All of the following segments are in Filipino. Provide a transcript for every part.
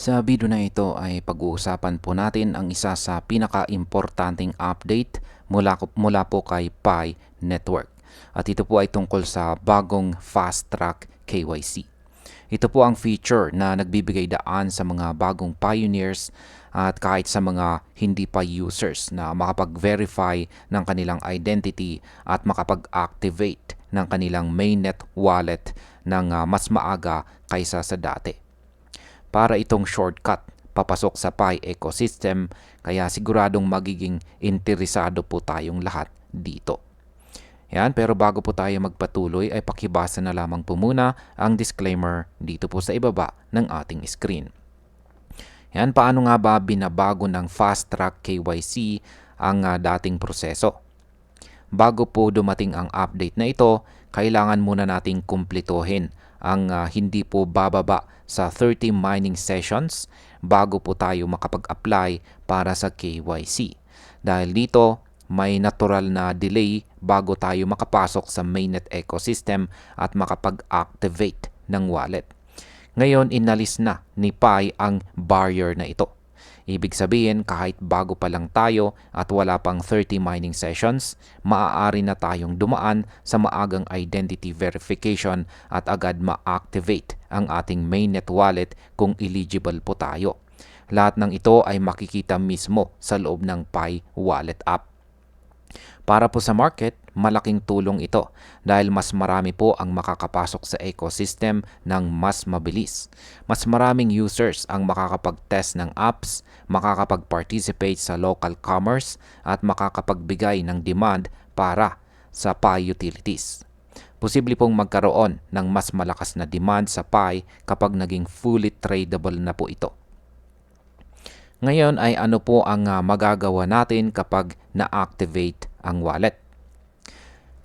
Sa video na ito ay pag-uusapan po natin ang isa sa pinaka-importanting update mula po kay Pi Network. At ito po ay tungkol sa bagong Fast Track KYC. Ito po ang feature na nagbibigay daan sa mga bagong pioneers at kahit sa mga hindi pa users na makapag-verify ng kanilang identity at makapag-activate ng kanilang mainnet wallet ng mas maaga kaysa sa dati. Para itong shortcut papasok sa Pi ecosystem, kaya siguradong magiging interesado po tayong lahat dito. Yan, pero bago po tayo magpatuloy ay pakibasa na lamang po muna ang disclaimer dito po sa ibaba ng ating screen. Yan, paano nga ba binabago ng Fast Track KYC ang dating proseso? Bago po dumating ang update na ito, kailangan muna nating kumplituhin ang hindi po bababa sa 30 mining sessions bago po tayo makapag-apply para sa KYC. Dahil dito, may natural na delay bago tayo makapasok sa mainnet ecosystem at makapag-activate ng wallet. Ngayon, inalis na ni Pi ang barrier na ito. Ibig sabihin, kahit bago pa lang tayo at wala pang 30 mining sessions, maaari na tayong dumaan sa maagang identity verification at agad ma-activate ang ating mainnet wallet kung eligible po tayo. Lahat ng ito ay makikita mismo sa loob ng Pi Wallet app. Para po sa market, malaking tulong ito dahil mas marami po ang makakapasok sa ecosystem ng mas mabilis. Mas maraming users ang makakapag-test ng apps, makakapag-participate sa local commerce at makakapagbigay ng demand para sa Pi utilities. Posible pong magkaroon ng mas malakas na demand sa Pi kapag naging fully tradable na po ito. Ngayon ay ano po ang magagawa natin kapag na-activate ang wallet.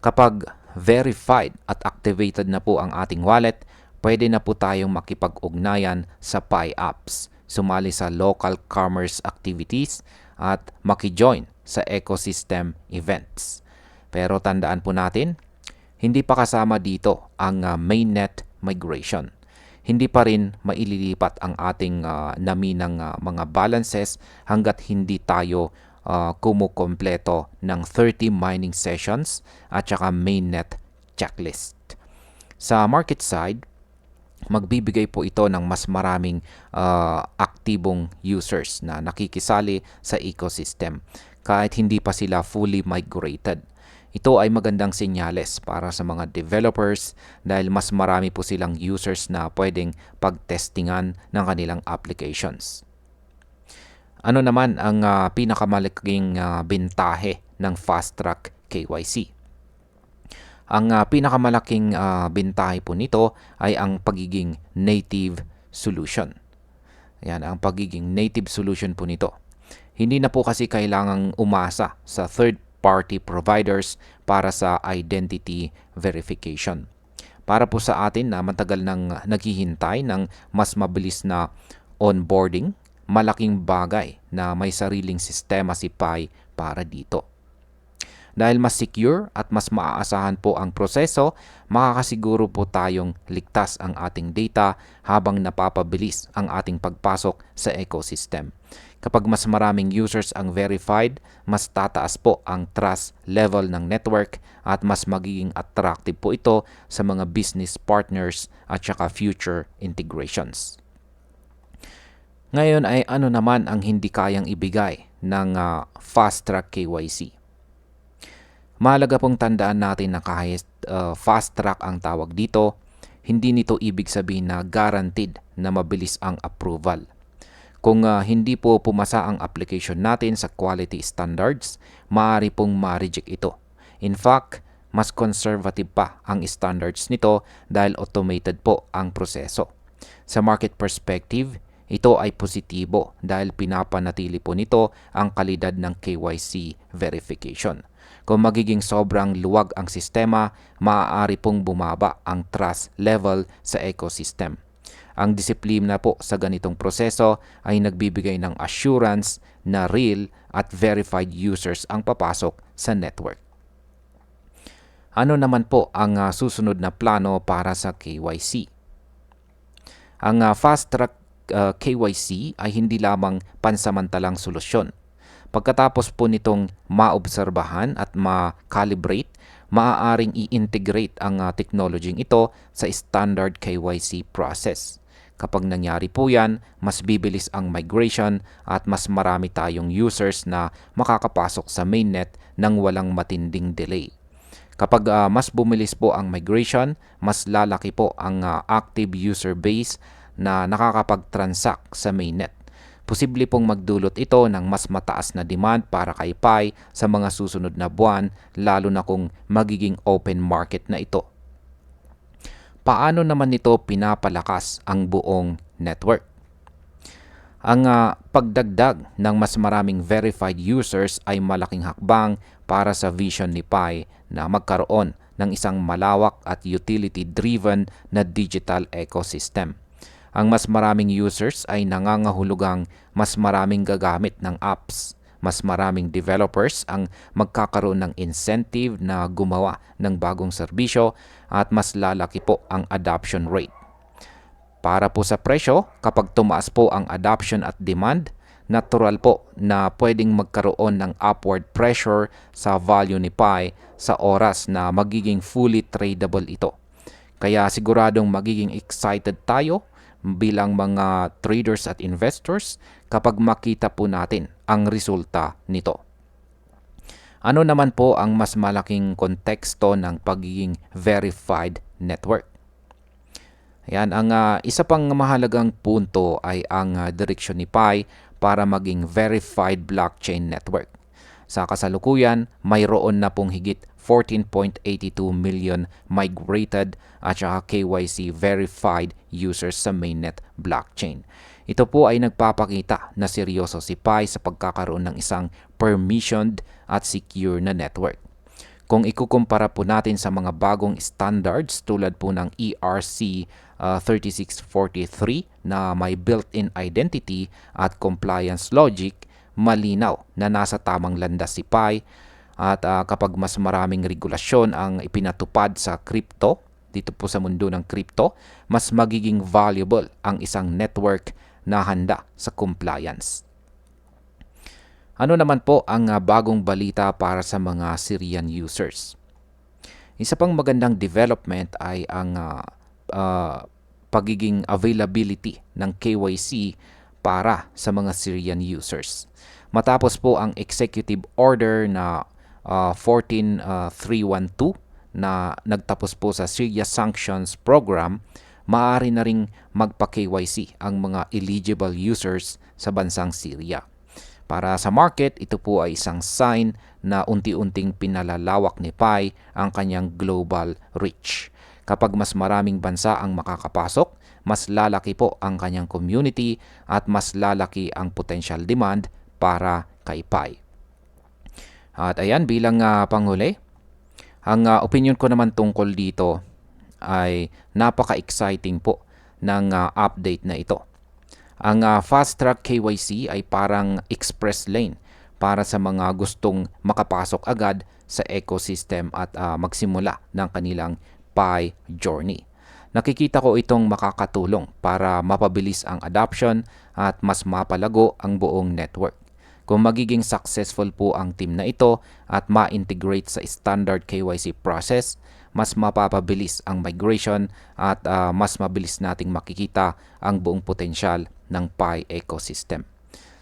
Kapag verified at activated na po ang ating wallet, pwede na po tayong makipag-ugnayan sa Pi apps, sumali sa local commerce activities at maki-join sa ecosystem events. Pero tandaan po natin, hindi pa kasama dito ang mainnet migration. Hindi pa rin maililipat ang ating naminang mga balances hanggat hindi tayo kumukompleto ng 30 mining sessions at saka mainnet checklist. Sa market side, magbibigay po ito ng mas maraming aktibong users na nakikisali sa ecosystem kahit hindi pa sila fully migrated. Ito ay magandang senyales para sa mga developers dahil mas marami po silang users na pwedeng pagtestingan ng kanilang applications. Ano naman ang pinakamalaking bentahe ng Fast Track KYC? Ang pinakamalaking bentahe po nito ay ang pagiging native solution. Yan, ang pagiging native solution po nito. Hindi na po kasi kailangang umasa sa third-party providers para sa identity verification. Para po sa atin na matagal nang naghihintay ng mas mabilis na onboarding, malaking bagay na may sariling sistema si Pi para dito. Dahil mas secure at mas maaasahan po ang proseso, makakasiguro po tayong ligtas ang ating data habang napapabilis ang ating pagpasok sa ecosystem. Kapag mas maraming users ang verified, mas tataas po ang trust level ng network at mas magiging attractive po ito sa mga business partners at saka future integrations. Ngayon ay ano naman ang hindi kayang ibigay ng Fast Track KYC? Mahalaga pong tandaan natin na kahit fast track ang tawag dito, hindi nito ibig sabihin na guaranteed na mabilis ang approval. Kung hindi po pumasa ang application natin sa quality standards, maaari pong ma-reject ito. In fact, mas conservative pa ang standards nito dahil automated po ang proseso. Sa market perspective, ito ay positibo dahil pinapanatili po nito ang kalidad ng KYC verification. Kung magiging sobrang luwag ang sistema, maaari pong bumaba ang trust level sa ecosystem. Ang disiplina po sa ganitong proseso ay nagbibigay ng assurance na real at verified users ang papasok sa network. Ano naman po ang susunod na plano para sa KYC? Ang Fast Track KYC ay hindi lamang pansamantalang solusyon. Pagkatapos po nitong maobserbahan at ma-calibrate, maaaring i-integrate ang technology ito sa standard KYC process. Kapag nangyari po yan, mas bibilis ang migration at mas marami tayong users na makakapasok sa mainnet nang walang matinding delay. Kapag mas bumilis po ang migration, mas lalaki po ang active user base na nakakapag-transact sa mainnet. Posible pong magdulot ito ng mas mataas na demand para kay Pi sa mga susunod na buwan, lalo na kung magiging open market na ito. Paano naman nito pinapalakas ang buong network? Ang pagdagdag ng mas maraming verified users ay malaking hakbang para sa vision ni Pi na magkaroon ng isang malawak at utility-driven na digital ecosystem. Ang mas maraming users ay nangangahulugang mas maraming gagamit ng apps. Mas maraming developers ang magkakaroon ng incentive na gumawa ng bagong serbisyo at mas lalaki po ang adoption rate. Para po sa presyo, kapag tumaas po ang adoption at demand, natural po na pwedeng magkaroon ng upward pressure sa value ni Pi sa oras na magiging fully tradable ito. Kaya siguradong magiging excited tayo bilang mga traders at investors kapag makita po natin ang resulta nito. Ano naman po ang mas malaking konteksto ng pagiging verified network? Ayan, ang isa pang mahalagang punto ay ang direksyon ni Pi para maging verified blockchain network. Sa kasalukuyan, mayroon na pong higit 14.82 million migrated at saka KYC verified users sa mainnet blockchain. Ito po ay nagpapakita na seryoso si Pi sa pagkakaroon ng isang permissioned at secure na network. Kung ikukumpara po natin sa mga bagong standards tulad po ng ERC 3643 na may built-in identity at compliance logic, malinaw na nasa tamang landas si Pi. At kapag mas maraming regulasyon ang ipinatupad sa crypto, dito po sa mundo ng crypto, mas magiging valuable ang isang network na handa sa compliance. Ano naman po ang bagong balita para sa mga Syrian users? Isa pang magandang development ay ang pagiging availability ng KYC para sa mga Syrian users. Matapos po ang executive order na 14312 na nagtapos po sa Syria Sanctions Program, maaari na ring magpa-KYC ang mga eligible users sa bansang Syria. Para sa market, ito po ay isang sign na unti-unting pinalalawak ni Pi ang kanyang global reach. Kapag mas maraming bansa ang makakapasok, mas lalaki po ang kanyang community at mas lalaki ang potential demand para kay Pi. At ayan, bilang panghuli, ang opinion ko naman tungkol dito ay napaka-exciting po ng update na ito. Ang Fast Track KYC ay parang express lane para sa mga gustong makapasok agad sa ecosystem at magsimula ng kanilang Pi journey. Nakikita ko itong makakatulong para mapabilis ang adoption at mas mapalago ang buong network. Kung magiging successful po ang team na ito at ma-integrate sa standard KYC process, mas mapapabilis ang migration at mas mabilis nating makikita ang buong potensyal ng Pi ecosystem.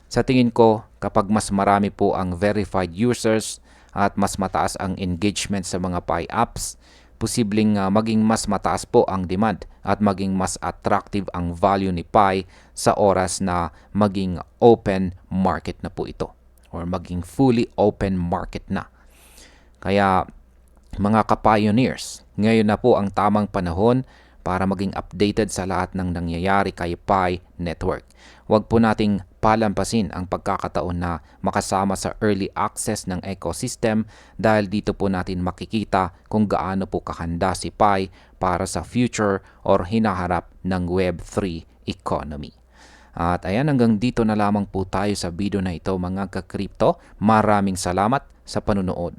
Sa tingin ko, kapag mas marami po ang verified users at mas mataas ang engagement sa mga Pi apps, posibleng maging mas mataas po ang demand at maging mas attractive ang value ni Pi sa oras na maging open market na po ito or maging fully open market na. Kaya mga ka-pioneers, ngayon na po ang tamang panahon para maging updated sa lahat ng nangyayari kay Pi Network. Huwag po nating palampasin ang pagkakataon na makasama sa early access ng ecosystem dahil dito po natin makikita kung gaano po kahanda si Pi para sa future or hinaharap ng Web3 economy. At ayan, hanggang dito na lamang po tayo sa video na ito mga ka-crypto. Maraming salamat sa panunood.